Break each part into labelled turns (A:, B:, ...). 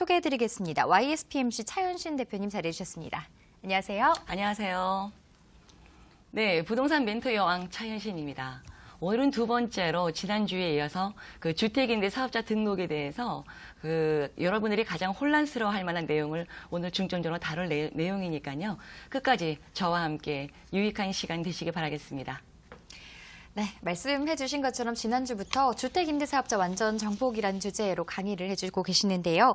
A: 소개해드리겠습니다. YSPMC 차현신 대표님 자리해 주셨습니다. 안녕하세요.
B: 안녕하세요. 네, 부동산 멘토 여왕 차현신입니다. 오늘은 두 번째로 지난주에 이어서 그 주택임대 사업자 등록에 대해서 여러분들이 가장 혼란스러워할 만한 내용을 오늘 중점적으로 다룰 내용이니까요. 끝까지 저와 함께 유익한 시간 되시기 바라겠습니다.
A: 네, 말씀해 주신 것처럼 지난주부터 주택임대사업자 완전 정복이라는 주제로 강의를 해주고 계시는데요.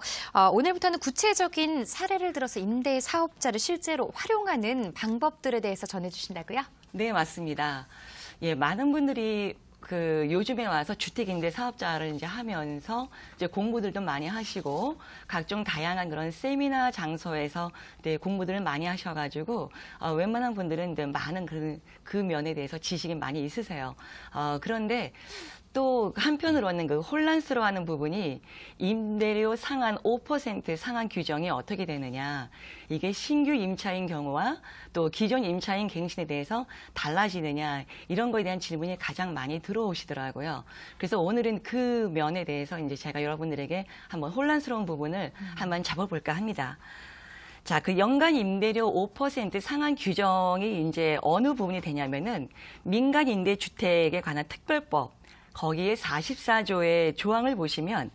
A: 오늘부터는 구체적인 사례를 들어서 임대사업자를 실제로 활용하는 방법들에 대해서 전해주신다고요?
B: 네, 맞습니다. 예, 많은 분들이 요즘에 와서 주택임대 사업자를 이제 하면서 이제 공부들도 많이 하시고 각종 다양한 그런 세미나 장소에서 공부들을 많이 하셔가지고 웬만한 분들은 많은 그 면에 대해서 지식이 많이 있으세요. 그런데 또 한편으로는 그 혼란스러워하는 부분이 임대료 상한 5% 상한 규정이 어떻게 되느냐. 이게 신규 임차인 경우와 또 기존 임차인 갱신에 대해서 달라지느냐. 이런 거에 대한 질문이 가장 많이 들어오시더라고요. 그래서 오늘은 그 면에 대해서 이제 제가 여러분들에게 한번 혼란스러운 부분을 한번 잡아볼까 합니다. 자, 그 연간 임대료 5% 상한 규정이 이제 어느 부분이 되냐면은 민간 임대주택에 관한 특별법 거기에 44조의 조항을 보시면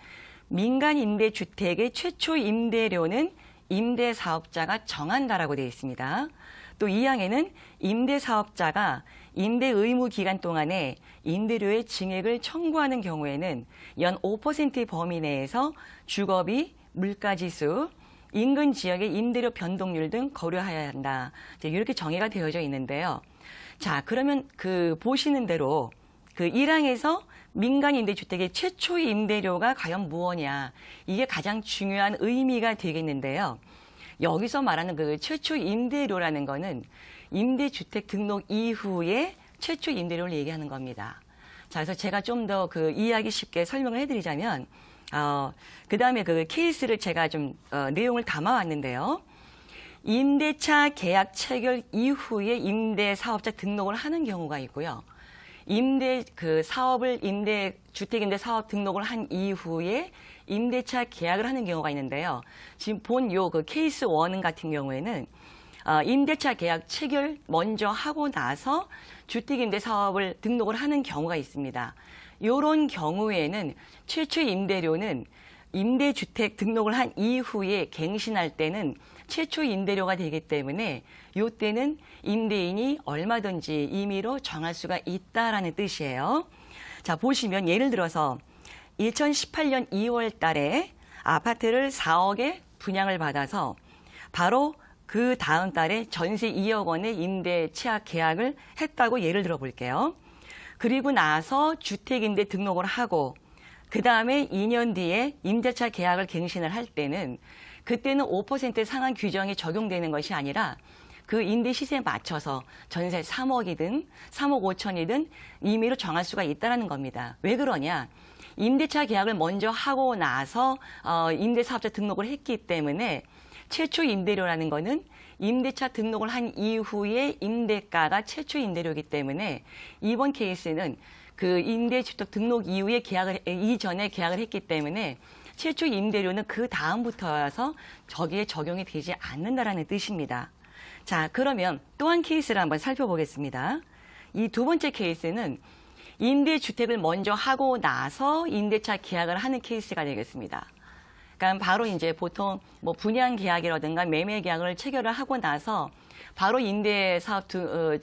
B: 민간 임대주택의 최초 임대료는 임대사업자가 정한다라고 되어 있습니다. 또 2항에는 임대사업자가 임대 의무 기간 동안에 임대료의 증액을 청구하는 경우에는 연 5%의 범위 내에서 주거비, 물가지수, 인근 지역의 임대료 변동률 등 고려해야 한다. 이렇게 정의가 되어져 있는데요. 자, 그러면 보시는 대로 1항에서 민간 임대주택의 최초 임대료가 과연 무엇이냐. 이게 가장 중요한 의미가 되겠는데요. 여기서 말하는 그 최초 임대료라는 거는 임대주택 등록 이후에 최초 임대료를 얘기하는 겁니다. 자, 그래서 제가 좀 더 이해하기 쉽게 설명을 해드리자면, 그 다음에 케이스를 제가 좀, 내용을 담아왔는데요. 임대차 계약 체결 이후에 임대사업자 등록을 하는 경우가 있고요. 주택임대 사업 등록을 한 이후에 임대차 계약을 하는 경우가 있는데요. 지금 본 케이스 1 같은 경우에는, 임대차 계약 체결 먼저 하고 나서 주택임대 사업을 등록을 하는 경우가 있습니다. 이런 경우에는 최초 임대료는 임대주택 등록을 한 이후에 갱신할 때는 최초 임대료가 되기 때문에 이때는 임대인이 얼마든지 임의로 정할 수가 있다라는 뜻이에요. 자, 보시면 예를 들어서 2018년 2월 달에 아파트를 4억에 분양을 받아서 바로 그 다음 달에 전세 2억 원의 임대 취약 계약을 했다고 예를 들어 볼게요. 그리고 나서 주택임대 등록을 하고 그 다음에 2년 뒤에 임대차 계약을 갱신을 할 때는 그때는 5% 상한 규정이 적용되는 것이 아니라 그 임대 시세에 맞춰서 전세 3억이든 3억 5천이든 임의로 정할 수가 있다는 겁니다. 왜 그러냐? 임대차 계약을 먼저 하고 나서 임대사업자 등록을 했기 때문에 최초 임대료라는 거는 임대차 등록을 한 이후에 임대가가 최초 임대료이기 때문에 이번 케이스는 임대주택 등록 이후에 이전에 계약을 했기 때문에 최초 임대료는 그 다음부터여서 저기에 적용이 되지 않는다라는 뜻입니다. 자, 그러면 또 한 케이스를 한번 살펴보겠습니다. 이 두 번째 케이스는 임대주택을 먼저 하고 나서 임대차 계약을 하는 케이스가 되겠습니다. 그러니까 바로 이제 보통 분양 계약이라든가 매매 계약을 체결을 하고 나서 바로 임대사업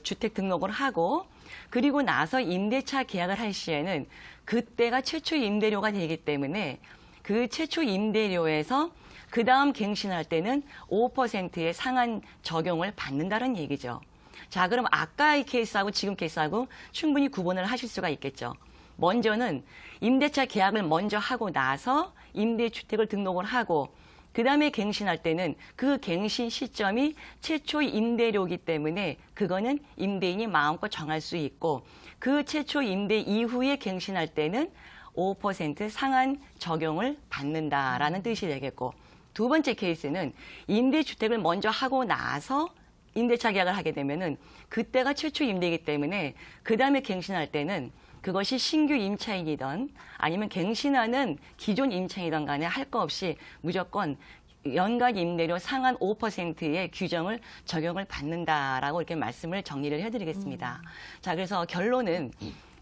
B: 주택 등록을 하고 그리고 나서 임대차 계약을 할 시에는 그때가 최초 임대료가 되기 때문에 그 최초 임대료에서 그 다음 갱신할 때는 5%의 상한 적용을 받는다는 얘기죠. 자, 그럼 아까의 케이스하고 지금 케이스하고 충분히 구분을 하실 수가 있겠죠. 먼저는 임대차 계약을 먼저 하고 나서 임대주택을 등록을 하고 그 다음에 갱신할 때는 그 갱신 시점이 최초 임대료이기 때문에 그거는 임대인이 마음껏 정할 수 있고 그 최초 임대 이후에 갱신할 때는 5% 상한 적용을 받는다라는 뜻이 되겠고 두 번째 케이스는 임대주택을 먼저 하고 나서 임대차 계약을 하게 되면은 그때가 최초 임대이기 때문에 그 다음에 갱신할 때는 그것이 신규 임차인이든 아니면 갱신하는 기존 임차인이든 간에 할 거 없이 무조건 연간 임대료 상한 5%의 규정을 적용을 받는다라고 이렇게 말씀을 정리를 해드리겠습니다. 자, 그래서 결론은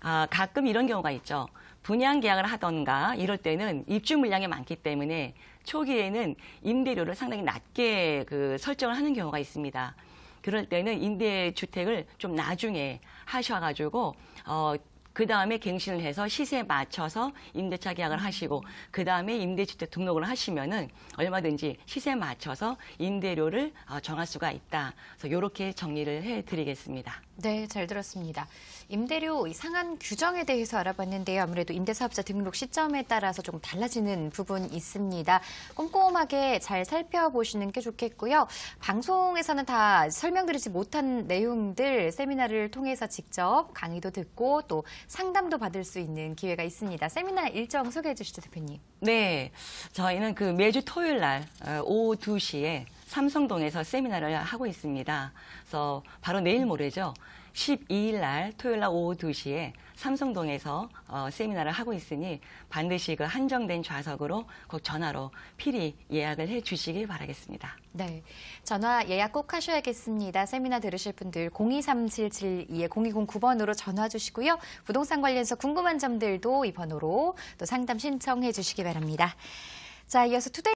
B: 가끔 이런 경우가 있죠. 분양 계약을 하던가 이럴 때는 입주 물량이 많기 때문에 초기에는 임대료를 상당히 낮게 설정을 하는 경우가 있습니다. 그럴 때는 임대주택을 좀 나중에 하셔가지고 그 다음에 갱신을 해서 시세에 맞춰서 임대차 계약을 하시고 그 다음에 임대주택 등록을 하시면은 얼마든지 시세에 맞춰서 임대료를 정할 수가 있다. 그래서 이렇게 정리를 해드리겠습니다.
A: 네, 잘 들었습니다. 임대료 상한 규정에 대해서 알아봤는데요. 아무래도 임대사업자 등록 시점에 따라서 조금 달라지는 부분이 있습니다. 꼼꼼하게 잘 살펴보시는 게 좋겠고요. 방송에서는 다 설명드리지 못한 내용들 세미나를 통해서 직접 강의도 듣고 또 상담도 받을 수 있는 기회가 있습니다. 세미나 일정 소개해 주시죠, 대표님.
B: 네, 저희는 매주 토요일 날 오후 2시에 삼성동에서 세미나를 하고 있습니다. 그래서 바로 내일 모레죠. 12일 날 토요일 날 오후 2시에 삼성동에서 세미나를 하고 있으니 반드시 한정된 좌석으로 꼭 전화로 필히 예약을 해 주시기 바라겠습니다.
A: 네, 전화 예약 꼭 하셔야겠습니다. 세미나 들으실 분들 023772-0209번으로 전화 주시고요. 부동산 관련해서 궁금한 점들도 이 번호로 또 상담 신청해 주시기 바랍니다. 자, 이어서 투데이